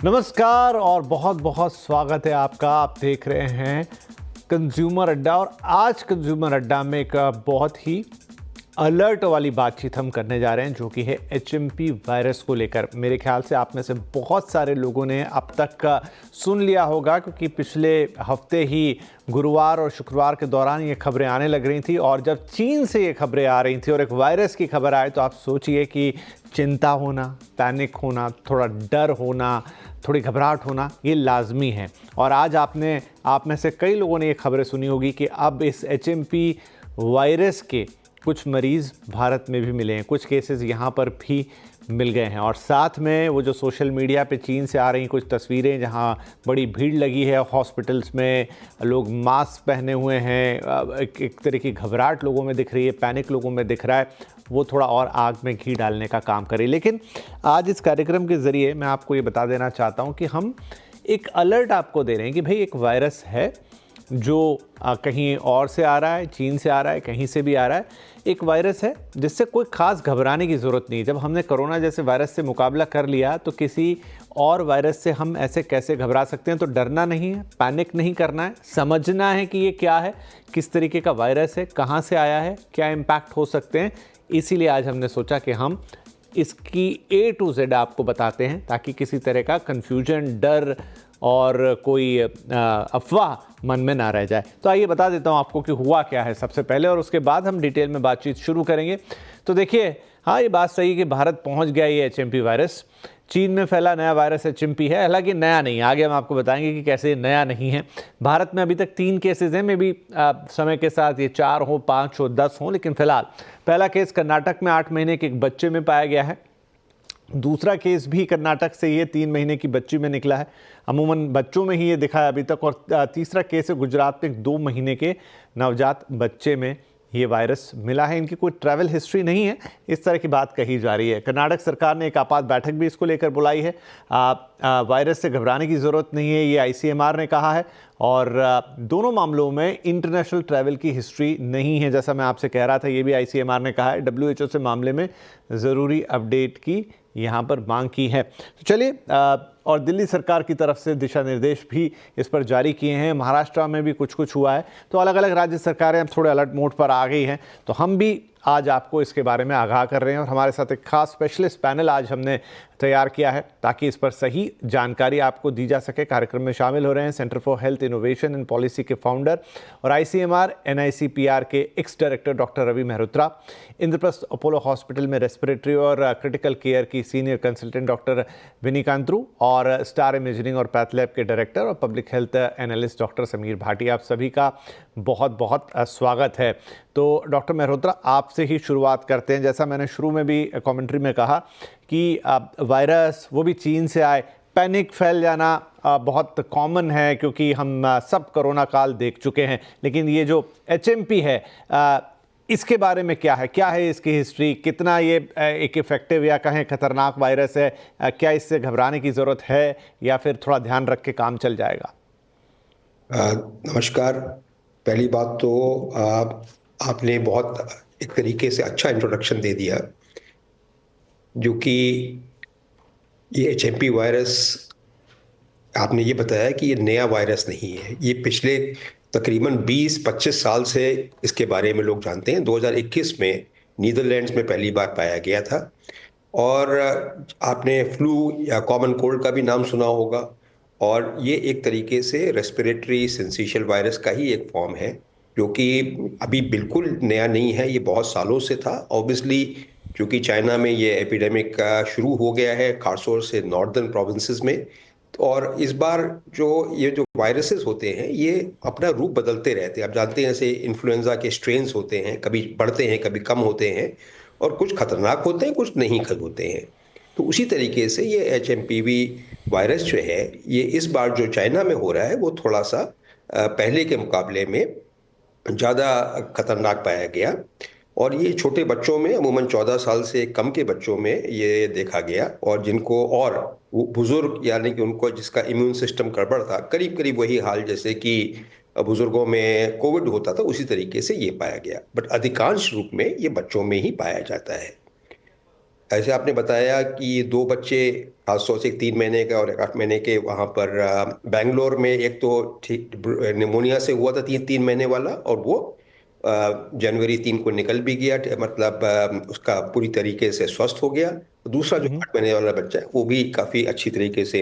नमस्कार और बहुत बहुत स्वागत है आपका। आप देख रहे हैं कंज्यूमर अड्डा और आज कंज्यूमर अड्डा में एक बहुत ही अलर्ट वाली बातचीत हम करने जा रहे हैं जो कि है HMP वायरस को लेकर। मेरे ख्याल से आप में से बहुत सारे लोगों ने अब तक सुन लिया होगा क्योंकि पिछले हफ्ते ही गुरुवार और शुक्रवार के दौरान ये खबरें आने लग रही थी और जब चीन से ये खबरें आ रही थी और एक वायरस की खबर आए तो आप सोचिए कि चिंता होना, पैनिक होना, थोड़ा डर होना, थोड़ी घबराहट होना ये लाजमी है। और आज आप में से कई लोगों ने ये खबरें सुनी होगी कि अब इस HMP वायरस के कुछ मरीज़ भारत में भी मिले हैं, कुछ केसेस यहाँ पर भी मिल गए हैं। और साथ में वो जो सोशल मीडिया पे चीन से आ रही कुछ तस्वीरें जहाँ बड़ी भीड़ लगी है हॉस्पिटल्स में, लोग मास्क पहने हुए हैं, एक तरह की घबराहट लोगों में दिख रही है, पैनिक लोगों में दिख रहा है, वो थोड़ा और आग में घी डालने का काम करे। लेकिन आज इस कार्यक्रम के ज़रिए मैं आपको ये बता देना चाहता हूँ कि हम एक अलर्ट आपको दे रहे हैं कि भाई एक वायरस है जो कहीं और से आ रहा है, चीन से आ रहा है, कहीं से भी आ रहा है। एक वायरस है जिससे कोई ख़ास घबराने की ज़रूरत नहीं है। जब हमने कोरोना जैसे वायरस से मुकाबला कर लिया तो किसी और वायरस से हम ऐसे कैसे घबरा सकते हैं। तो डरना नहीं है, पैनिक नहीं करना है, समझना है कि ये क्या है, किस तरीके का वायरस है, कहाँ से आया है, क्या इम्पैक्ट हो सकते हैं। इसीलिए आज हमने सोचा कि हम इसकी A to Z आपको बताते हैं ताकि किसी तरह का कन्फ्यूजन, डर और कोई अफवाह मन में ना रह जाए। तो आइए बता देता हूँ आपको कि हुआ क्या है सबसे पहले और उसके बाद हम डिटेल में बातचीत शुरू करेंगे। तो देखिए, हाँ ये बात सही है कि भारत पहुँच गया ये HMP वायरस। चीन में फैला नया वायरस HMP है, हालांकि नया नहीं है। आगे हम आपको बताएंगे कि कैसे ये नया नहीं है। भारत में अभी तक 3 केसेस हैं, मे भी समय के साथ ये 4 हो, 5 हो, 10 हो, लेकिन फिलहाल पहला केस कर्नाटक में 8 महीने के एक बच्चे में पाया गया है। दूसरा केस भी कर्नाटक से ये 3 महीने की बच्ची में निकला है। अमूमन बच्चों में ही ये दिखा है अभी तक। और तीसरा केस है गुजरात में 2 महीने के नवजात बच्चे में ये वायरस मिला है। इनकी कोई ट्रैवल हिस्ट्री नहीं है, इस तरह की बात कही जा रही है। कर्नाटक सरकार ने एक आपात बैठक भी इसको लेकर बुलाई है। वायरस से घबराने की ज़रूरत नहीं है, ये ICMR ने कहा है। और दोनों मामलों में इंटरनेशनल ट्रैवल की हिस्ट्री नहीं है, जैसा मैं आपसे कह रहा था, ये भी ICMR ने कहा है। WHO से मामले में ज़रूरी अपडेट की यहाँ पर मांग की है। तो चलिए, और दिल्ली सरकार की तरफ से दिशा निर्देश भी इस पर जारी किए हैं। महाराष्ट्र में भी कुछ हुआ है। तो अलग अलग राज्य सरकारें अब थोड़े अलर्ट मोड पर आ गई हैं। तो हम भी आज आपको इसके बारे में आगाह कर रहे हैं और हमारे साथ एक खास स्पेशलिस्ट पैनल आज हमने तैयार किया है ताकि इस पर सही जानकारी आपको दी जा सके। कार्यक्रम में शामिल हो रहे हैं centre for health innovation and policy के फाउंडर और ICMR NICPR के ex director doctor Ravi Mehrotra, Indraprastha Apollo hospital में रेस्पिरेटरी और क्रिटिकल केयर की senior consultant doctor Vini Kantroo और स्टार इमेजिंग और पैथ लैब के डायरेक्टर और public health analyst doctor Sameer Bhati. आप सभी का बहुत बहुत स्वागत है। तो डॉक्टर मेहरोत्रा, आपसे ही शुरुआत करते हैं। जैसा मैंने शुरू में भी कमेंट्री में कहा कि वायरस वो भी चीन से आए, पैनिक फैल जाना बहुत कॉमन है क्योंकि हम सब कोरोना काल देख चुके हैं। लेकिन ये जो HMP है, इसके बारे में क्या है इसकी हिस्ट्री, कितना ये एक इफ़ेक्टिव या कहें खतरनाक वायरस है, क्या इससे घबराने की ज़रूरत है या फिर थोड़ा ध्यान रख के काम चल जाएगा? नमस्कार। पहली बात तो आपने बहुत एक तरीके से अच्छा इंट्रोडक्शन दे दिया, जो कि ये HMP वायरस, आपने ये बताया कि ये नया वायरस नहीं है। ये पिछले तकरीबन 20-25 साल से इसके बारे में लोग जानते हैं। 2021 में नीदरलैंड्स में पहली बार पाया गया था। और आपने फ्लू या कॉमन कोल्ड का भी नाम सुना होगा। और ये एक तरीके से रेस्पिरेटरी सिंसिशियल वायरस का ही एक फॉर्म है, जो कि अभी बिल्कुल नया नहीं है, ये बहुत सालों से था। ऑब्वियसली क्योंकि चाइना में ये एपिडेमिक शुरू हो गया है, खासतौर से नॉर्दर्न प्रोविंसेस में। और इस बार ये जो वायरसेस होते हैं ये अपना रूप बदलते रहते हैं। आप जानते हैं, ऐसे इन्फ्लुएंजा के स्ट्रेन्स होते हैं, कभी बढ़ते हैं, कभी कम होते हैं, और कुछ खतरनाक होते हैं, कुछ नहीं होते हैं। तो उसी तरीके से ये HMPV वायरस जो है, ये इस बार जो चाइना में हो रहा है वो थोड़ा सा पहले के मुकाबले में ज़्यादा खतरनाक पाया गया। और ये छोटे बच्चों में, अमूमन 14 साल से कम के बच्चों में ये देखा गया। और जिनको, और बुजुर्ग यानी कि उनको जिसका इम्यून सिस्टम गड़बड़ था, करीब करीब वही हाल जैसे कि बुजुर्गों में कोविड होता था, उसी तरीके से ये पाया गया। बट अधिकांश रूप में ये बच्चों में ही पाया जाता है। ऐसे आपने बताया कि 2 बच्चे, खासतौर से एक 3 महीने का और एक 8 महीने के, वहाँ पर बैंगलोर में एक तो ठीक निमोनिया से हुआ था, 3 महीने वाला, और वो जनवरी 3 को निकल भी गया, मतलब उसका पूरी तरीके से स्वस्थ हो गया। दूसरा जो 8 महीने वाला बच्चा है वो भी काफ़ी अच्छी तरीके से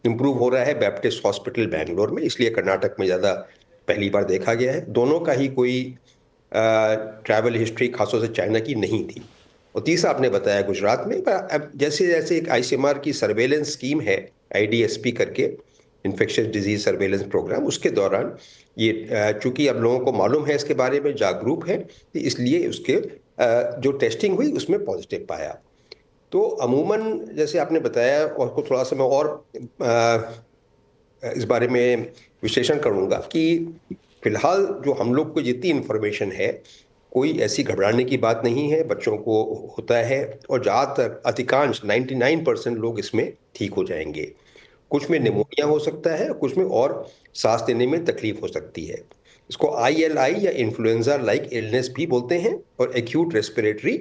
इम्प्रूव हो रहा है बैप्टिस्ट हॉस्पिटल बैंगलोर में, इसलिए कर्नाटक में ज़्यादा पहली बार देखा गया है। दोनों का ही कोई ट्रैवल हिस्ट्री खासतौर से चाइना की नहीं थी। और तीसरा आपने बताया गुजरात में, पर अब जैसे जैसे एक आईसीएमआर की सर्वेलेंस स्कीम है, आईडीएसपी करके, इन्फेक्शियस डिजीज सर्वेलेंस प्रोग्राम, उसके दौरान ये चूंकि अब लोगों को मालूम है इसके बारे में, जागरूक है, तो इसलिए उसके जो टेस्टिंग हुई उसमें पॉजिटिव पाया। तो अमूमन जैसे आपने बताया, और को थोड़ा सा मैं और इस बारे में विश्लेषण करूंगा कि फिलहाल जो हम लोग को जितनी इंफॉर्मेशन है, कोई ऐसी घबराने की बात नहीं है, बच्चों को होता है, और ज़्यादातर अधिकांश 99% लोग इसमें ठीक हो जाएंगे। कुछ में निमोनिया हो सकता है, कुछ में और सांस लेने में तकलीफ हो सकती है। इसको ILI या इन्फ्लुएंजा लाइक इलनेस भी बोलते हैं, और एक्यूट रेस्पिरेटरी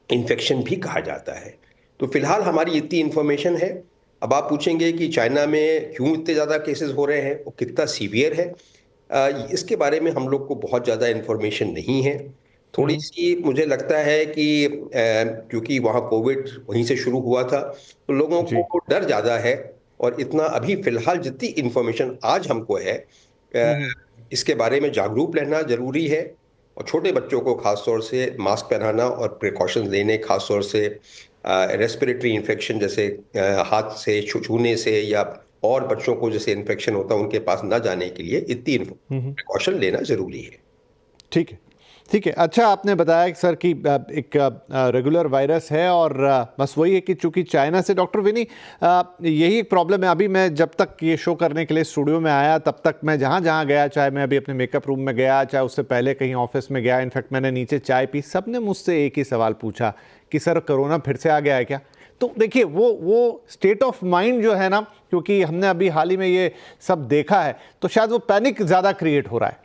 इन्फेक्शन भी कहा जाता है। तो फिलहाल हमारी इतनी इंफॉर्मेशन है। अब आप पूछेंगे कि चाइना में क्यों इतने ज़्यादा केसेस हो रहे हैं और कितना सीवियर है, इसके बारे में हम लोग को बहुत ज़्यादा इंफॉर्मेशन नहीं है। थोड़ी सी मुझे लगता है कि क्योंकि वहाँ कोविड वहीं से शुरू हुआ था, तो लोगों जी। को डर ज़्यादा है। और इतना अभी फिलहाल जितनी इंफॉर्मेशन आज हमको है, इसके बारे में जागरूक रहना जरूरी है। और छोटे बच्चों को खासतौर से मास्क पहनाना और प्रिकॉशंस लेने, खासतौर से रेस्पिरेटरी इन्फेक्शन जैसे हाथ से छूने से, या और बच्चों को जैसे इन्फेक्शन होता है उनके पास ना जाने के लिए इतनी प्रिकॉशन लेना जरूरी है। ठीक है, ठीक है। अच्छा, आपने बताया कि सर कि एक रेगुलर वायरस है, और बस वही है कि चूंकि चाइना से, डॉक्टर विनी, यही एक प्रॉब्लम है। अभी मैं जब तक ये शो करने के लिए स्टूडियो में आया, तब तक मैं जहाँ जहाँ गया, चाहे मैं अभी अपने मेकअप रूम में गया, चाहे उससे पहले कहीं ऑफिस में गया, इनफैक्ट मैंने नीचे चाय पी, सब ने मुझसे एक ही सवाल पूछा कि सर कोरोना फिर से आ गया है क्या? तो देखिए, वो स्टेट ऑफ माइंड जो है ना, क्योंकि हमने अभी हाल ही में ये सब देखा है, तो शायद वो पैनिक ज़्यादा क्रिएट हो रहा है।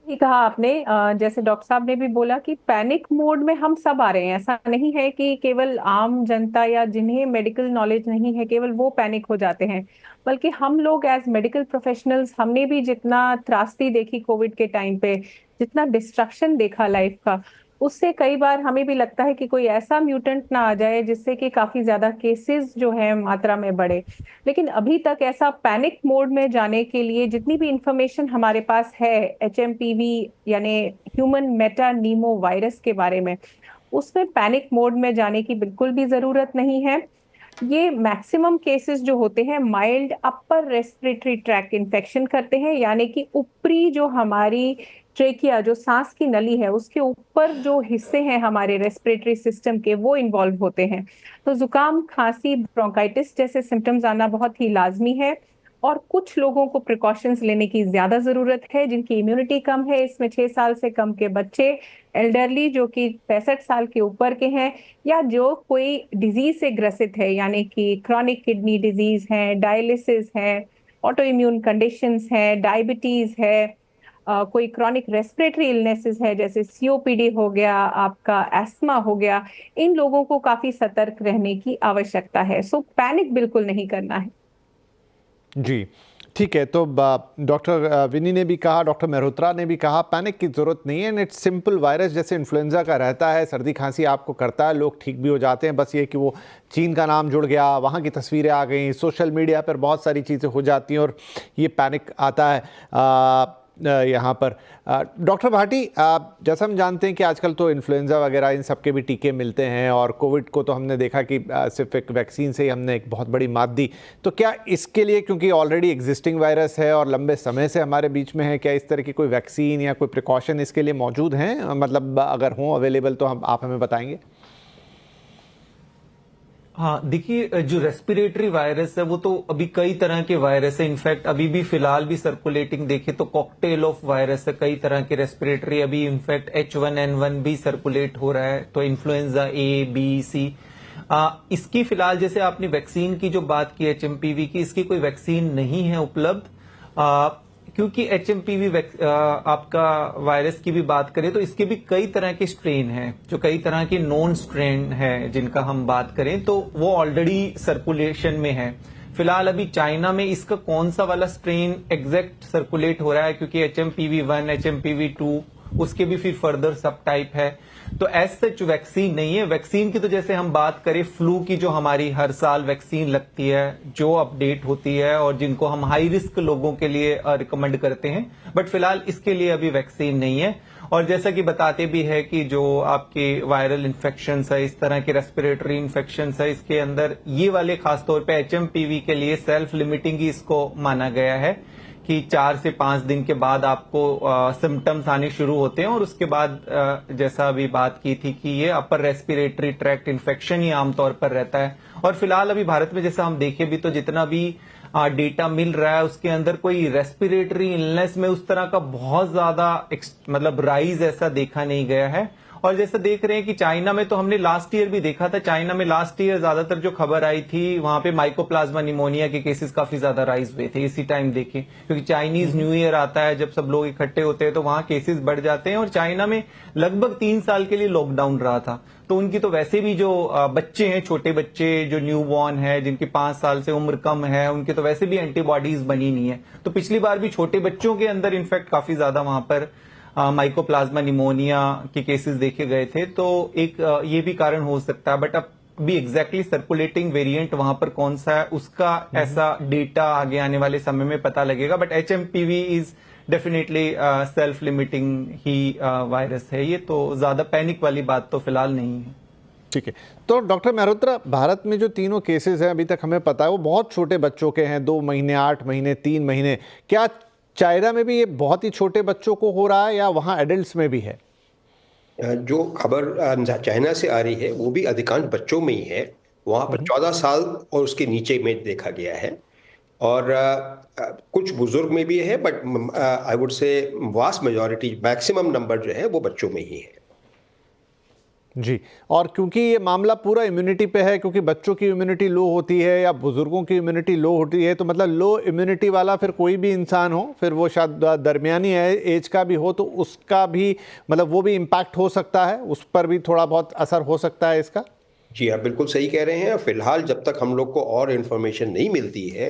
ये कहा आपने, जैसे डॉक्टर साहब ने भी बोला कि पैनिक मोड में हम सब आ रहे हैं। ऐसा नहीं है कि केवल आम जनता या जिन्हें मेडिकल नॉलेज नहीं है केवल वो पैनिक हो जाते हैं, बल्कि हम लोग एज मेडिकल प्रोफेशनल्स, हमने भी जितना त्रासदी देखी कोविड के टाइम पे, जितना डिस्ट्रक्शन देखा लाइफ का, उससे कई बार हमें भी लगता है कि कोई ऐसा म्यूटेंट ना आ जाए जिससे कि काफी ज्यादा केसेस जो है मात्रा में बढ़े। लेकिन अभी तक ऐसा पैनिक मोड में जाने के लिए जितनी भी इंफॉर्मेशन हमारे पास है HMPV यानी ह्यूमन मेटा नीमो वायरस के बारे में, उसमें पैनिक मोड में जाने की बिल्कुल भी जरूरत नहीं है। ये मैक्सिमम केसेस जो होते हैं mild upper respiratory tract infection करते हैं, यानी कि ऊपरी जो हमारी ट्रेकिया, जो सांस की नली है, उसके ऊपर जो हिस्से हैं हमारे रेस्पिरेटरी सिस्टम के, वो इन्वॉल्व होते हैं। तो जुकाम, खांसी, ब्रोंकाइटिस जैसे सिम्टम्स आना बहुत ही लाजमी है। और कुछ लोगों को प्रिकॉशंस लेने की ज्यादा जरूरत है जिनकी इम्यूनिटी कम है। इसमें 6 साल से कम के बच्चे, एल्डरली जो कि 65 साल के ऊपर के हैं, या जो कोई डिजीज से ग्रसित है, यानी कि क्रॉनिक किडनी डिजीज है, डायलिसिस है, ऑटो इम्यून कंडीशंस है, डायबिटीज है, कोई क्रॉनिक रेस्पिरेटरी इलनेसेस है जैसे COPD हो गया, आपका एस्मा हो गया, इन लोगों को काफी सतर्क रहने की आवश्यकता है। सो पैनिक बिल्कुल नहीं करना है। जी, ठीक है। तो डॉक्टर विनी ने भी कहा, डॉक्टर मेहरोत्रा ने भी कहा, पैनिक की ज़रूरत नहीं है। एंड इट्स सिंपल, वायरस जैसे इन्फ्लुएंजा का रहता है, सर्दी खांसी आपको करता है, लोग ठीक भी हो जाते हैं। बस ये कि वो चीन का नाम जुड़ गया, वहाँ की तस्वीरें आ गई, सोशल मीडिया पर बहुत सारी चीज़ें हो जाती हैं, और ये पैनिक आता है यहाँ पर। डॉक्टर भाटी, जैसा हम जानते हैं कि आजकल तो इन्फ्लुएंजा वगैरह इन सब के भी टीके मिलते हैं, और कोविड को तो हमने देखा कि सिर्फ एक वैक्सीन से ही हमने एक बहुत बड़ी मात दी। तो क्या इसके लिए, क्योंकि ऑलरेडी एग्जिस्टिंग वायरस है और लंबे समय से हमारे बीच में है, क्या इस तरह की कोई वैक्सीन या कोई प्रिकॉशन इसके लिए मौजूद हैं? मतलब अगर हों अवेलेबल तो आप हमें बताएंगे। हाँ, देखिए, जो रेस्पिरेटरी वायरस है वो तो अभी कई तरह के वायरस है। इनफैक्ट अभी भी फिलहाल भी सर्कुलेटिंग देखे तो कॉकटेल ऑफ वायरस है, कई तरह के रेस्पिरेटरी। अभी इनफैक्ट H1N1 भी सर्कुलेट हो रहा है, तो इन्फ्लुएंजा A, B, C। इसकी फिलहाल, जैसे आपने वैक्सीन की जो बात की HMPV की, इसकी कोई वैक्सीन नहीं है उपलब्ध, क्योंकि HMPV आपका वायरस की भी बात करें तो इसके भी कई तरह के स्ट्रेन हैं, जो कई तरह के नॉन स्ट्रेन हैं जिनका हम बात करें तो वो ऑलरेडी सर्कुलेशन में है। फिलहाल अभी चाइना में इसका कौन सा वाला स्ट्रेन एग्जैक्ट सर्कुलेट हो रहा है, क्योंकि HMPV1, HMPV2 उसके भी फिर फर्दर सब टाइप है, तो एज सच वैक्सीन नहीं है। वैक्सीन की तो जैसे हम बात करें फ्लू की, जो हमारी हर साल वैक्सीन लगती है, जो अपडेट होती है और जिनको हम हाई रिस्क लोगों के लिए रिकमेंड करते हैं, बट फिलहाल इसके लिए अभी वैक्सीन नहीं है। और जैसा कि बताते भी है कि जो आपके वायरल इन्फेक्शन है, इस तरह के रेस्पिरेटरी इन्फेक्शन है, इसके अंदर ये वाले खासतौर पे HMPV के लिए सेल्फ लिमिटिंग ही इसको माना गया है कि 4 से 5 दिन के बाद आपको सिम्टम्स आने शुरू होते हैं और उसके बाद जैसा अभी बात की थी कि ये अपर रेस्पिरेटरी ट्रैक्ट इन्फेक्शन ही आमतौर पर रहता है। और फिलहाल अभी भारत में जैसा हम देखें भी तो जितना भी डेटा मिल रहा है उसके अंदर कोई रेस्पिरेटरी इलनेस में उस तरह का बहुत ज्यादा मतलब राइज ऐसा देखा नहीं गया है। और जैसा देख रहे हैं कि चाइना में तो हमने लास्ट ईयर भी देखा था, चाइना में लास्ट ईयर ज्यादातर जो खबर आई थी वहां पे माइकोप्लाज्मा निमोनिया के केसेस काफी ज्यादा राइज हुए थे इसी टाइम देखे, क्योंकि चाइनीज न्यू ईयर आता है, जब सब लोग इकट्ठे होते हैं तो वहां केसेस बढ़ जाते हैं। और चाइना में लगभग 3 साल के लिए लॉकडाउन रहा था, तो उनकी तो वैसे भी जो बच्चे हैं, छोटे बच्चे जो न्यू बॉर्न है, जिनकी 5 साल से उम्र कम है, उनके तो वैसे भी एंटीबॉडीज बनी नहीं है। तो पिछली बार भी छोटे बच्चों के अंदर इनफैक्ट काफी ज्यादा वहां पर माइकोप्लाज्मा निमोनिया के केसेस देखे गए थे, तो एक ये भी कारण हो सकता है। बट अब भी एग्जैक्टली सर्कुलेटिंग वेरिएंट वहां पर कौन सा है उसका ऐसा डेटा आगे आने वाले समय में पता लगेगा। But HMPV is definitely self limiting he virus है, ये तो ज्यादा पैनिक वाली बात तो फिलहाल नहीं है। ठीक है, तो डॉक्टर मेहरोत्रा, भारत में जो तीनों केसेस हैं अभी तक हमें पता है वो बहुत छोटे बच्चों के हैं, 2 महीने, 8 महीने, 3 महीने। क्या चाइना में भी ये बहुत ही छोटे बच्चों को हो रहा है या वहाँ एडल्ट्स में भी है? जो खबर चाइना से आ रही है वो भी अधिकांश बच्चों में ही है। वहाँ पर 14 साल और उसके नीचे में देखा गया है, और कुछ बुजुर्ग में भी है, but I would say vast majority, maximum number जो है वो बच्चों में ही है। जी, और क्योंकि ये मामला पूरा इम्यूनिटी पे है, क्योंकि बच्चों की इम्यूनिटी लो होती है या बुजुर्गों की इम्यूनिटी लो होती है, तो मतलब लो इम्यूनिटी वाला फिर कोई भी इंसान हो, फिर वो शायद दरमियानी एज का भी हो, तो उसका भी मतलब वो भी इम्पैक्ट हो सकता है, उस पर भी थोड़ा बहुत असर हो सकता है इसका। जी, आप बिल्कुल सही कह रहे हैं। फिलहाल जब तक हम लोग को और इन्फॉर्मेशन नहीं मिलती है,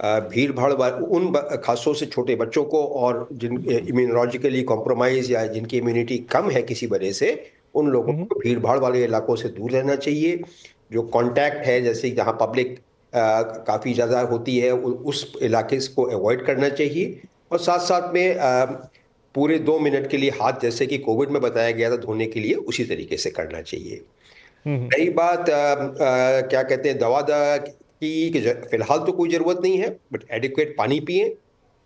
भीड़ भाड़ उन खासतौर से छोटे बच्चों को और जिन इम्यूनोलॉजिकली कॉम्प्रोमाइज या जिनकी इम्यूनिटी कम है किसी वजह से, उन लोगों को भीड़ भाड़ वाले इलाकों से दूर रहना चाहिए। जो कांटेक्ट है, जैसे जहां पब्लिक काफ़ी ज़्यादा होती है, उस इलाके को अवॉइड करना चाहिए। और साथ साथ में पूरे 2 मिनट के लिए हाथ, जैसे कि कोविड में बताया गया था धोने के लिए, उसी तरीके से करना चाहिए। रही बात क्या कहते हैं दवा की, फिलहाल तो कोई ज़रूरत नहीं है, बट एडिक्वेट पानी पिए,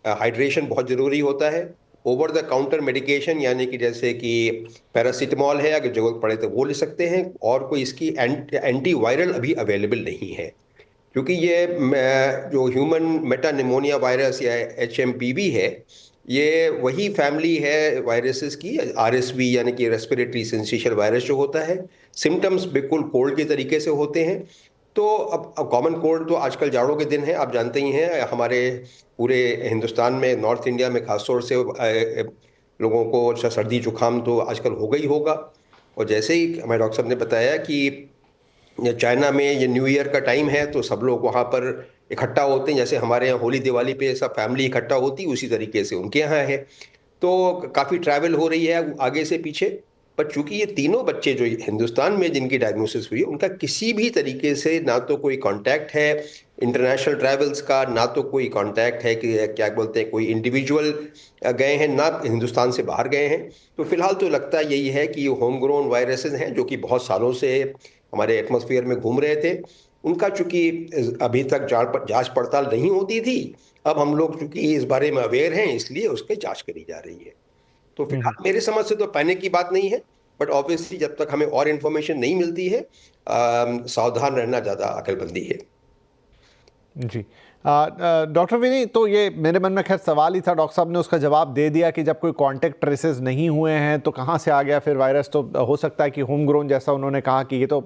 हाइड्रेशन बहुत ज़रूरी होता है। ओवर द काउंटर मेडिकेशन, यानी कि जैसे कि पैरासीटामॉल है, अगर जरूरत पड़े तो वो ले सकते हैं, और कोई इसकी एंटी वायरल अभी अवेलेबल नहीं है, क्योंकि ये जो ह्यूमन मेटानिमोनिया वायरस या HMPV है, ये वही फैमिली है वायरसेस की, RSV यानी कि रेस्पिरेटरी सिंसिशियल वायरस जो होता है। सिम्टम्स बिल्कुल कोल्ड के तरीके से होते हैं। तो अब कॉमन कोल्ड तो आजकल जाड़ों के दिन है, आप जानते ही हैं, हमारे पूरे हिंदुस्तान में, नॉर्थ इंडिया में खासतौर से लोगों को सर्दी जुकाम तो आजकल होगा ही होगा। और जैसे ही हमारे डॉक्टर साहब ने बताया कि चाइना में ये न्यू ईयर का टाइम है, तो सब लोग वहाँ पर इकट्ठा होते हैं, जैसे हमारे यहाँ होली दिवाली पे सब फैमिली इकट्ठा होती है, उसी तरीके से उनके यहाँ है। तो काफ़ी ट्रैवल हो रही है आगे से पीछे। पर चूंकि ये तीनों बच्चे जो हिंदुस्तान में जिनकी डायग्नोसिस हुई है, उनका किसी भी तरीके से ना तो कोई कांटेक्ट है इंटरनेशनल ट्रैवल्स का, ना तो कोई कांटेक्ट है कि क्या बोलते हैं कोई इंडिविजुअल गए हैं, ना हिंदुस्तान से बाहर गए हैं। तो फिलहाल तो लगता यही है कि ये होम ग्रोन वायरसेस हैं, जो कि बहुत सालों से हमारे एटमॉस्फेयर में घूम रहे थे। उनका चूंकि अभी तक जांच पड़ताल नहीं होती थी, अब हम लोग चूंकि इस बारे में अवेयर हैं, इसलिए उसकी जांच करी जा रही है। तो फिलहाल मेरे समझ से तो पैनिक की बात नहीं है, बट ऑब्वियसली जब तक हमें और इन्फॉर्मेशन नहीं मिलती है, सावधान रहना ज़्यादा अकलमंदी है। जी, डॉक्टर विनी, तो ये मेरे मन में खैर सवाल ही था, डॉक्टर साहब ने उसका जवाब दे दिया कि जब कोई कांटेक्ट ट्रेसेस नहीं हुए हैं तो कहाँ से आ गया फिर वायरस। तो हो सकता है कि होम ग्रोन, जैसा उन्होंने कहा कि ये तो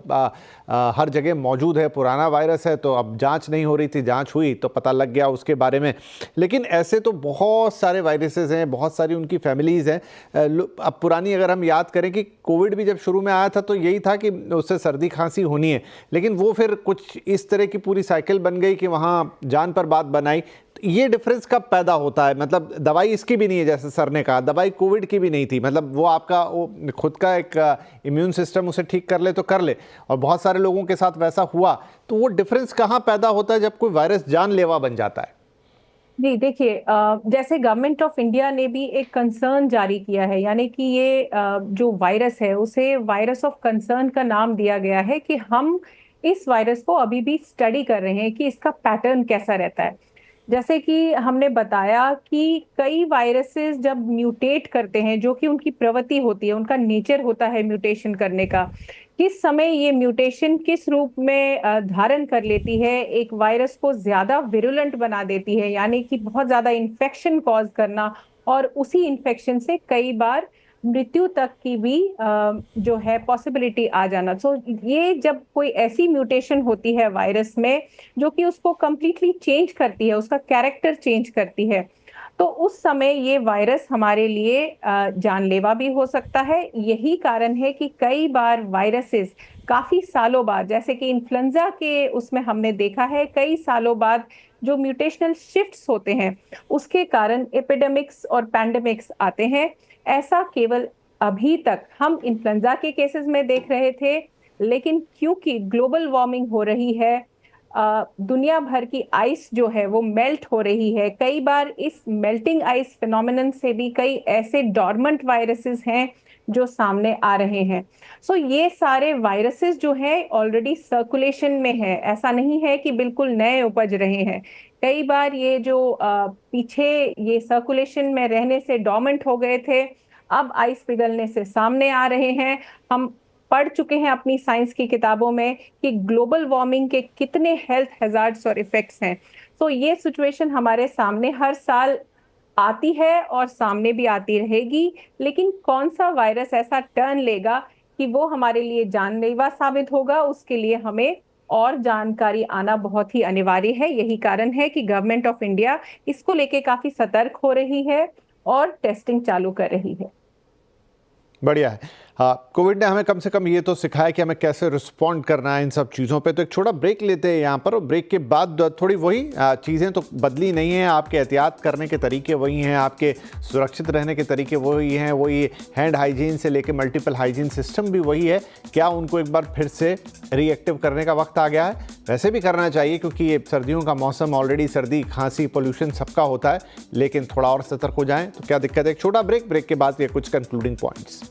हर जगह मौजूद है, पुराना वायरस है, तो अब जांच नहीं हो रही थी, जांच हुई तो पता लग गया उसके बारे में। लेकिन ऐसे तो बहुत सारे वायरसेस हैं, बहुत सारी उनकी फैमिलीज़ हैं। अब पुरानी अगर हम याद करें कि कोविड भी जब शुरू में आया था तो यही था कि उससे सर्दी खांसी होनी है, लेकिन वो फिर कुछ इस तरह की पूरी साइकिल बन गई कि वहाँ जान पर बात बनाई। ये डिफरेंस कब पैदा होता है? मतलब दवाई इसकी भी नहीं है, जैसे सर ने कहा दवाई कोविड की भी नहीं थी, मतलब वो आपका वो खुद का एक इम्यून सिस्टम उसे ठीक कर ले तो कर ले, और बहुत सारे लोगों के साथ वैसा हुआ। तो वो डिफरेंस कहाँ पैदा होता है जब कोई वायरस जानलेवा बन जाता है? जी देखिए, जैसे गवर्नमेंट ऑफ इंडिया ने भी एक कंसर्न जारी किया है, यानी कि ये जो वायरस है उसे वायरस ऑफ कंसर्न का नाम दिया गया है कि हम इस वायरस को अभी भी स्टडी कर रहे हैं कि इसका पैटर्न कैसा रहता है। जैसे कि हमने बताया कि कई वायरसेस जब म्यूटेट करते हैं, जो कि उनकी प्रवृत्ति होती है, उनका नेचर होता है म्यूटेशन करने का, किस समय ये म्यूटेशन किस रूप में धारण कर लेती है, एक वायरस को ज्यादा विरुलेंट बना देती है, यानी कि बहुत ज्यादा इन्फेक्शन कॉज करना, और उसी इन्फेक्शन से कई बार मृत्यु तक की भी जो है पॉसिबिलिटी आ जाना। सो ये जब कोई ऐसी म्यूटेशन होती है वायरस में जो कि उसको कंप्लीटली चेंज करती है, उसका कैरेक्टर चेंज करती है, तो उस समय ये वायरस हमारे लिए जानलेवा भी हो सकता है। यही कारण है कि कई बार वायरसेस काफी सालों बाद, जैसे कि इन्फ्लुएंजा के उसमें हमने देखा है, कई सालों बाद जो म्यूटेशनल शिफ्ट्स होते हैं उसके कारण एपिडेमिक्स और पैंडेमिक्स आते हैं। ऐसा केवल अभी तक हम इन्फ्लुएंजा के केसेस में देख रहे थे, लेकिन क्योंकि ग्लोबल वार्मिंग हो रही है, दुनिया भर की आइस जो है वो मेल्ट हो रही है, कई बार इस मेल्टिंग आइस फिनोमेनन से भी कई ऐसे डॉर्मेंट वायरसेस हैं जो सामने आ रहे हैं। सो ये सारे वायरसेस जो है ऑलरेडी सर्कुलेशन में है, ऐसा नहीं है कि बिल्कुल नए उपज रहे हैं। कई बार ये जो पीछे ये सर्कुलेशन में रहने से डॉर्मेंट हो गए थे, अब आइस पिघलने से सामने आ रहे हैं। हम पढ़ चुके हैं अपनी साइंस की किताबों में कि ग्लोबल वार्मिंग के कितने हेल्थ हैजार्ड्स और इफेक्ट्स हैं। तो ये सिचुएशन हमारे सामने हर साल आती है और सामने भी आती रहेगी, लेकिन कौन सा वायरस ऐसा टर्न लेगा कि वो हमारे लिए जानलेवा साबित होगा, उसके लिए हमें और जानकारी आना बहुत ही अनिवार्य है। यही कारण है कि गवर्नमेंट ऑफ इंडिया इसको लेके काफी सतर्क हो रही है और टेस्टिंग चालू कर रही है। बढ़िया है। हाँ, कोविड ने हमें कम से कम ये तो सिखाया कि हमें कैसे रिस्पॉन्ड करना है इन सब चीज़ों पे। तो एक छोटा ब्रेक लेते हैं यहाँ पर, और ब्रेक के बाद थोड़ी वही चीज़ें तो बदली नहीं हैं, आपके एहतियात करने के तरीके वही हैं, आपके सुरक्षित रहने के तरीके वही हैं, वही हैंड हाइजीन से लेके मल्टीपल हाइजीन सिस्टम भी वही है। क्या उनको एक बार फिर से रीएक्टिव करने का वक्त आ गया है? वैसे भी करना चाहिए क्योंकि ये सर्दियों का मौसम, ऑलरेडी सर्दी खांसी पोल्यूशन सबका होता है, लेकिन थोड़ा और सतर्क हो जाएं तो क्या दिक्कत है। एक छोटा ब्रेक के बाद ये कुछ कंक्लूडिंग पॉइंट्स।